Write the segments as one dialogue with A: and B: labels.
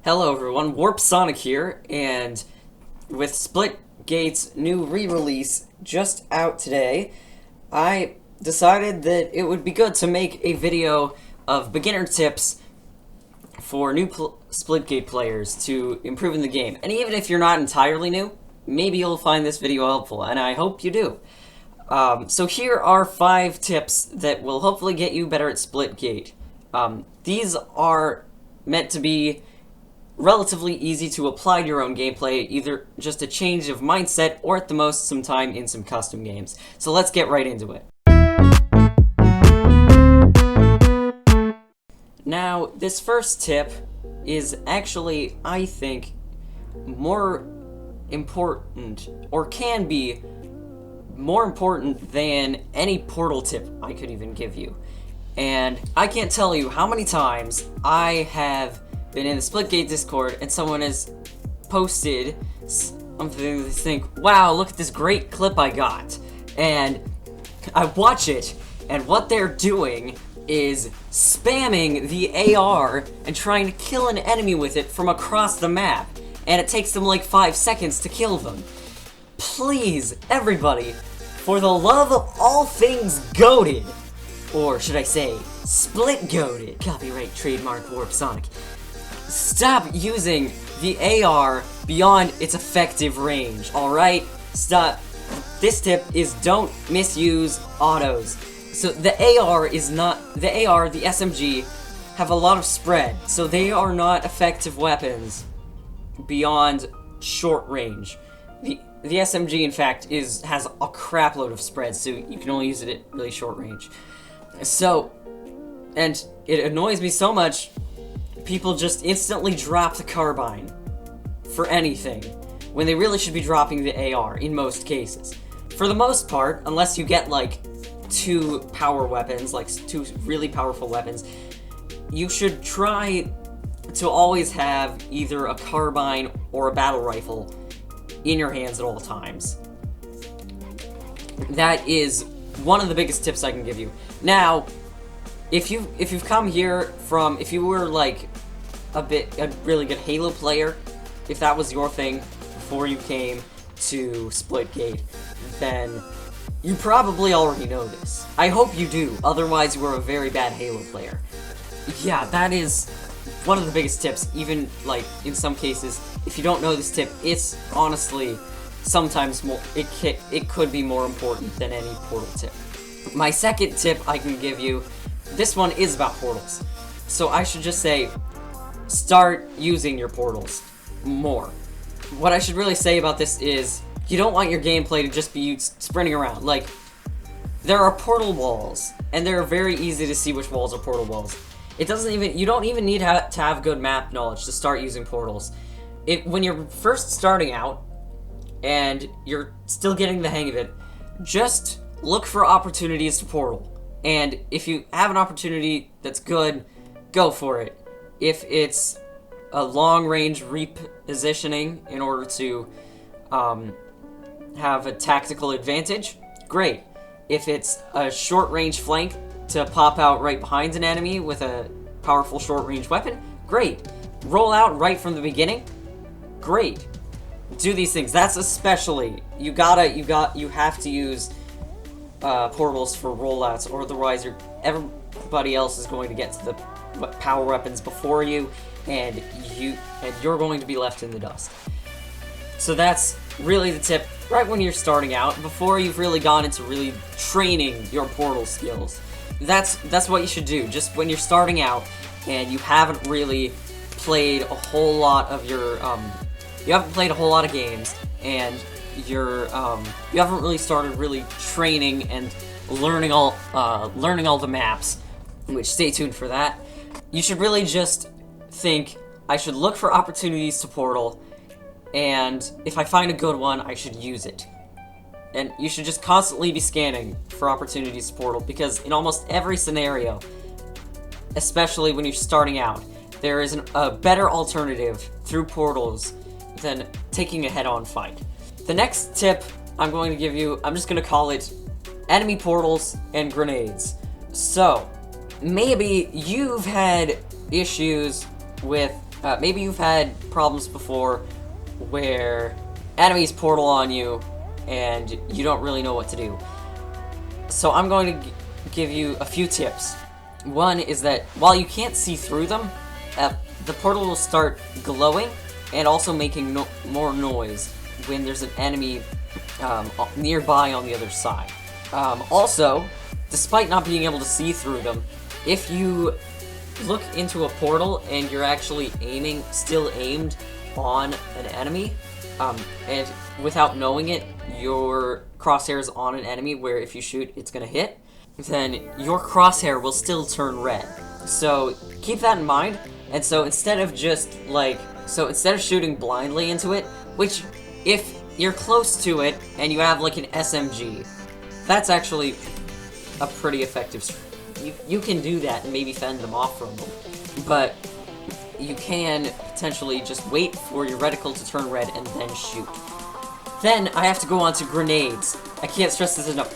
A: Hello everyone, WarpSonic here, and with Splitgate's new re-release just out today, I decided that it would be good to make a video of beginner tips for new Splitgate players to improve in the game. And even if you're not entirely new, maybe you'll find this video helpful, and I hope you do. So here are 5 tips that will hopefully get you better at Splitgate. These are meant to be relatively easy to apply to your own gameplay, either just a change of mindset or at the most some time in some custom games. So let's get right into it. Now, this first tip is actually, I think, more important, or can be more important than any portal tip I could even give you. And I can't tell you how many times I have been in the Splitgate Discord and someone has posted something to think, wow, look at this great clip I got. And I watch it, and what they're doing is spamming the AR and trying to kill an enemy with it from across the map. And it takes them like 5 seconds to kill them. Please, everybody, for the love of all things goated, or should I say, split-goated, copyright trademark WarpSonic, stop using the AR beyond its effective range, alright? Stop. This tip is don't misuse autos. So the AR is not, the SMG have a lot of spread, so they are not effective weapons beyond short range. The SMG, in fact, has a crap load of spread, so you can only use it at really short range. So, and it annoys me so much, people just instantly drop the carbine for anything, when they really should be dropping the AR in most cases. For the most part, unless you get like 2 power weapons, like 2 really powerful weapons, you should try to always have either a carbine or a battle rifle in your hands at all times. That is one of the biggest tips I can give you. Now, if you've come here from, if you were like a really good Halo player, if that was your thing before you came to Splitgate, then you probably already know this. I hope you do, otherwise you are a very bad Halo player. Yeah, that is one of the biggest tips. Even like in some cases, if you don't know this tip, it's honestly sometimes more, it could be more important than any portal tip. My second tip I can give you, this one is about portals. So I should just say, start using your portals more. What I should really say about this is, you don't want your gameplay to just be you sprinting around. Like, there are portal walls, and they're very easy to see which walls are portal walls. You don't even need to have good map knowledge to start using portals. When you're first starting out, and you're still getting the hang of it, just look for opportunities to portal. And if you have an opportunity that's good, go for it. If it's a long-range repositioning in order to have a tactical advantage, great. If it's a short-range flank to pop out right behind an enemy with a powerful short-range weapon, great. Roll out right from the beginning, great. Do these things. That's especially, you have to use portals for rollouts, or otherwise everybody else is going to get to the power weapons before you, and you're going to be left in the dust. So that's really the tip right when you're starting out, before you've really gone into really training your portal skills. That's what you should do, just when you're starting out and you haven't really played a whole lot of your you haven't played a whole lot of games, and you haven't really started really training and learning all the maps, which stay tuned for that. You should really just think, I should look for opportunities to portal, and if I find a good one, I should use it. And you should just constantly be scanning for opportunities to portal, because in almost every scenario, especially when you're starting out, there is a better alternative through portals than taking a head-on fight. The next tip I'm going to give you, I'm just going to call it enemy portals and grenades. So, maybe you've had issues with Maybe you've had problems before where enemies portal on you and you don't really know what to do. So I'm going to give you a few tips. One is that while you can't see through them, the portal will start glowing and also making more noise when there's an enemy nearby on the other side. Also, despite not being able to see through them, if you look into a portal and you're actually still aimed on an enemy, and without knowing it, your crosshair is on an enemy where if you shoot, it's gonna hit, then your crosshair will still turn red. So keep that in mind. And so instead of shooting blindly into it, which if you're close to it and you have like an SMG, that's actually a pretty effective. You can do that and maybe fend them off from them, but you can potentially just wait for your reticle to turn red and then shoot. Then I have to go on to grenades. I can't stress this enough.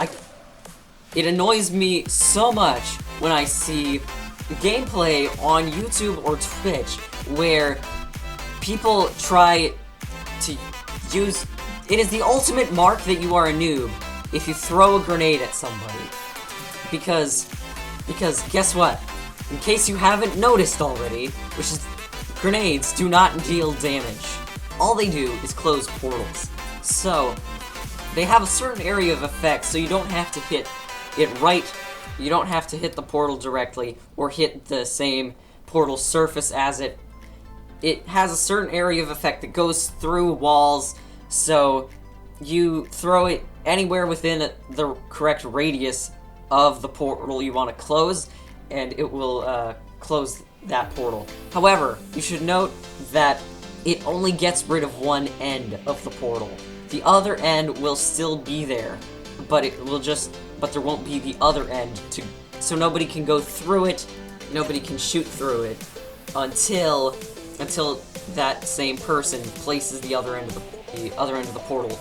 A: It annoys me so much when I see gameplay on YouTube or Twitch where people try to use... It is the ultimate mark that you are a noob if you throw a grenade at somebody. Because guess what? In case you haven't noticed already, which is grenades do not deal damage. All they do is close portals. So, they have a certain area of effect, so you don't have to hit it right. You don't have to hit the portal directly or hit the same portal surface as it. It has a certain area of effect that goes through walls, so you throw it anywhere within the correct radius of the portal you want to close, and it will close that portal. However, you should note that it only gets rid of one end of the portal. The other end will still be there, but there won't be the other end so nobody can go through it, nobody can shoot through it until that same person places the other end of the portal,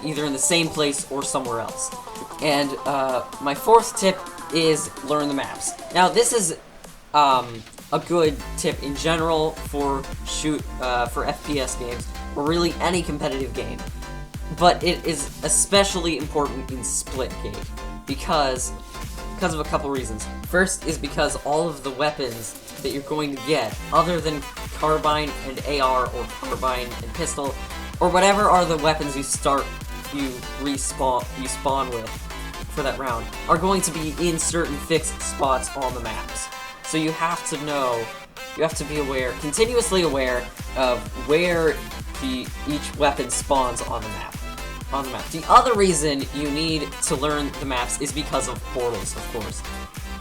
A: either in the same place or somewhere else. And my fourth tip is learn the maps. Now this is a good tip in general for FPS games, or really any competitive game. But it is especially important in Splitgate because of a couple reasons. First is because all of the weapons that you're going to get, other than carbine and AR or carbine and pistol, or whatever are the weapons you spawn with for that round, are going to be in certain fixed spots on the maps. So you have to be continuously aware of where each weapon spawns on the map. The other reason you need to learn the maps is because of portals, of course.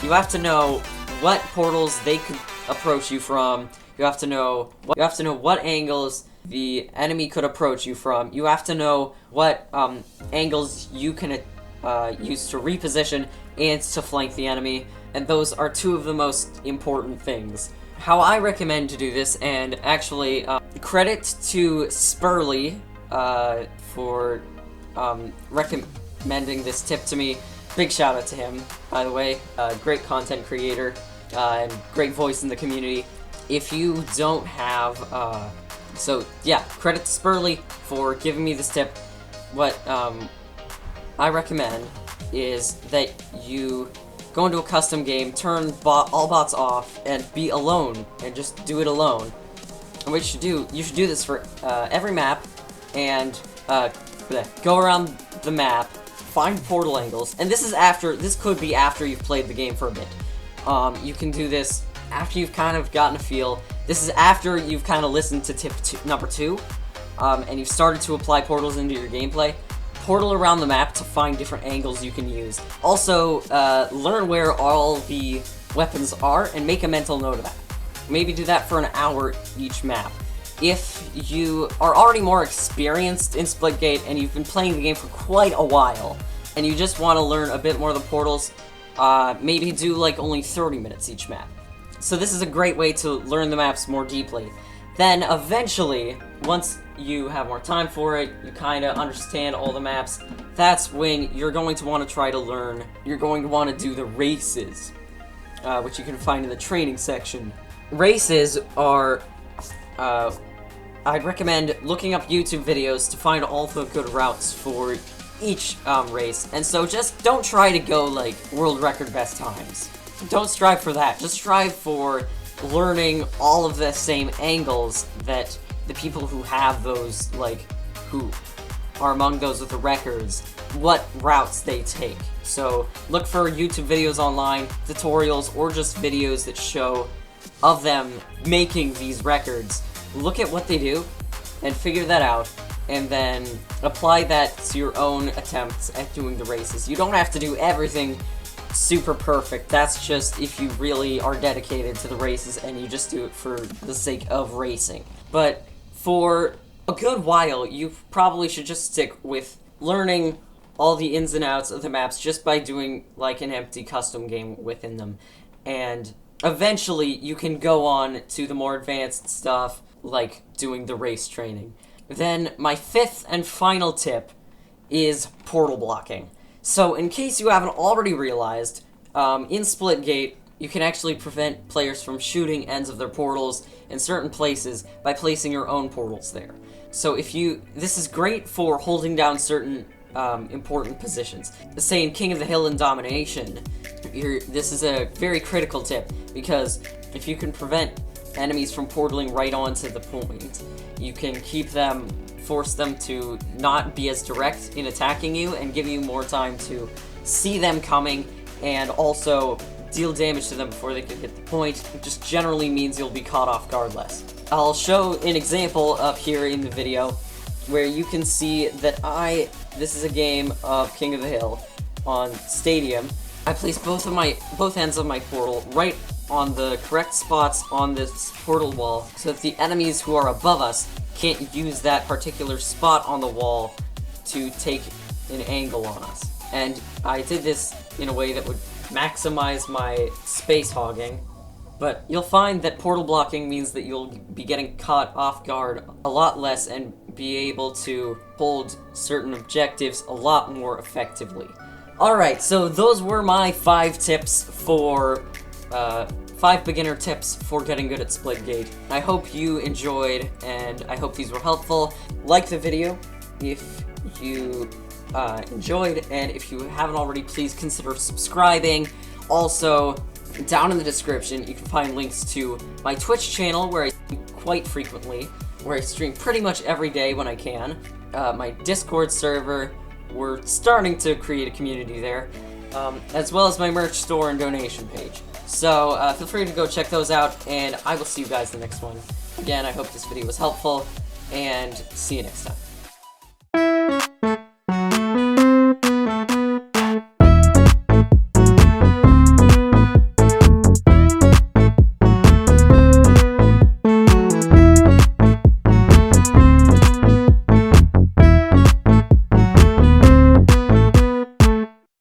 A: You have to know what portals they could approach you from. You have to know what angles the enemy could approach you from. You have to know what angles you can use to reposition and to flank the enemy. And those are two of the most important things. How I recommend to do this, and actually credit to Spurly for recommending this tip to me. Big shout out to him, by the way. Great content creator and great voice in the community. If you don't have, credit to Spurly for giving me this tip. What I recommend is that you go into a custom game, turn all bots off, and be alone, and just do it alone. And what you should do this for every map, and go around the map, find portal angles, and this could be after you've played the game for a bit. You can do this after you've kind of gotten a feel. This is after you've kind of listened to tip number 2, and you've started to apply portals into your gameplay. Portal around the map to find different angles you can use. Also, learn where all the weapons are and make a mental note of that. Maybe do that for an hour each map. If you are already more experienced in Splitgate and you've been playing the game for quite a while, and you just want to learn a bit more of the portals, maybe do like only 30 minutes each map. So this is a great way to learn the maps more deeply. Then eventually, once you have more time for it, you kind of understand all the maps, that's when you're going to want to do the races, which you can find in the training section. Races are I'd recommend looking up YouTube videos to find all the good routes for each race, and so just don't try to go, like, world record best times. Don't strive for that. Just strive for learning all of the same angles that the people who have those, like, who are among those with the records, what routes they take. So look for YouTube videos online, tutorials, or just videos that show of them making these records. Look at what they do and figure that out, and then apply that to your own attempts at doing the races. You don't have to do everything super perfect. That's just if you really are dedicated to the races and you just do it for the sake of racing. But for a good while, you probably should just stick with learning all the ins and outs of the maps just by doing, like, an empty custom game within them. And eventually, you can go on to the more advanced stuff, like doing the race training. Then, my fifth and final tip is portal blocking. So, in case you haven't already realized, in Splitgate, you can actually prevent players from shooting ends of their portals in certain places by placing your own portals there. So this is great for holding down certain important positions. Say in King of the Hill and Domination, this is a very critical tip, because if you can prevent enemies from portaling right onto the point, you can force them to not be as direct in attacking you, and give you more time to see them coming, and also deal damage to them before they can hit the point. It just generally means you'll be caught off guard less. I'll show an example up here in the video where you can see that this is a game of King of the Hill on Stadium. I placed both ends of my portal right on the correct spots on this portal wall, so that the enemies who are above us can't use that particular spot on the wall to take an angle on us. And I did this in a way that would maximize my space hogging, but you'll find that portal blocking means that you'll be getting caught off guard a lot less and be able to hold certain objectives a lot more effectively. Alright, so those were my 5 tips for, 5 beginner tips for getting good at Splitgate. I hope you enjoyed, and I hope these were helpful. Like the video if you enjoyed, and if you haven't already, please consider subscribing. Also, down in the description, you can find links to my Twitch channel, where I stream quite frequently, where I stream pretty much every day when I can. My Discord server, we're starting to create a community there, as well as my merch store and donation page. So, feel free to go check those out, and I will see you guys in the next one. Again, I hope this video was helpful, and see you next time.